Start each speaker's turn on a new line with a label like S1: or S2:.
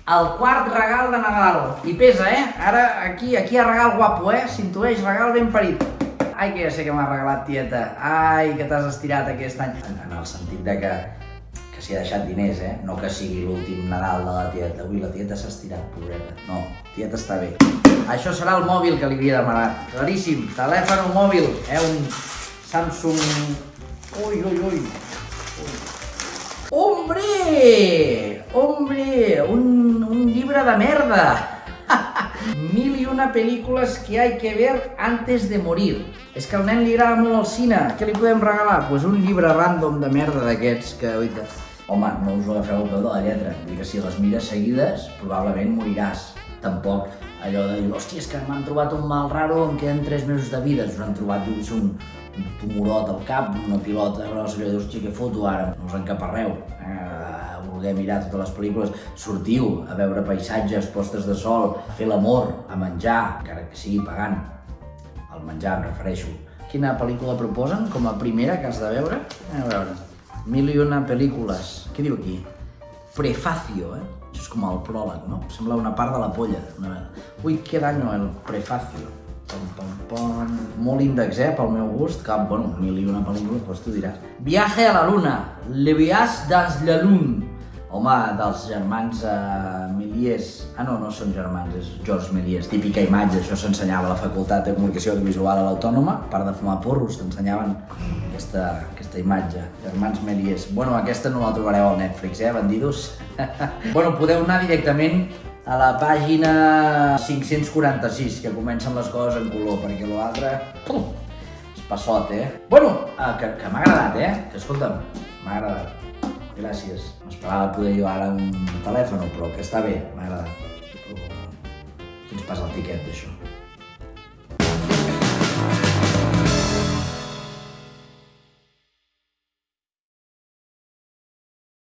S1: El quart regal de Nadal. I pesa, Ara, aquí hi ha regal guapo, S'intueix regal ben parit. Ai, que ja sé que m'ha regalat, tieta. Ai, que t'has estirat aquest any. En el sentit de que s'hi ha deixat diners, No que sigui l'últim Nadal de la tieta. Ui, la tieta s'ha estirat, pobreta. No, tieta està bé. Això serà el mòbil que li havia demanat. Claríssim, telèfon mòbil, un Samsung... Ui. ¡Hombre! Un llibre de merda! 1001 pel·lícules que hay que ver antes de morir. És que al nen li agrada molt el cine. Què li podem regalar? Doncs un llibre random de merda d'aquests que... Home, no us ho agafeu al peu de la lletra. Vull dir que si les mires seguides, probablement moriràs. Tampoc allò de dir, hòstia, és que m'han trobat un mal raro, em queden 3 mesos de vida. Us han trobat un tumorot al cap, una pilota grossa, i hòstia, què foto ara? No us encaparreu. Voler mirar totes les pel·lícules, sortiu a veure paisatges, postes de sol, a fer l'amor, a menjar, encara que sigui pagant. El menjar em refereixo. Quina pel·lícula proposen com a primera que has de veure? A veure, 1001 pel·lícules. Què diu aquí? Prefacio, Això és com el pròleg, no? Sembla una part de la polla. Ui, que daño el prefacio. Molt índex, pel meu gust, que, 1001 pel·lícules, doncs tu diràs. Viaje a la luna, Le Voyage dans la Lune. Home, dels germans Méliès. No són germans, és Georges Méliès. Típica imatge, això s'ensenyava a la Facultat de Comunicació Audiovisual a l'Autònoma. A part de fumar porros, t'ensenyaven aquesta imatge. Germans Méliès. Aquesta no la trobareu al Netflix, bandidos? Podeu anar directament a la pàgina 546, que comencen les coses en color, perquè l'altre... és passot, que m'ha agradat, que escolta'm, m'ha agradat. Gràcies. M'esperava poder jo ara un telèfon, però que està bé, m'ha agradat. Qui ens passa el tiquet d'això?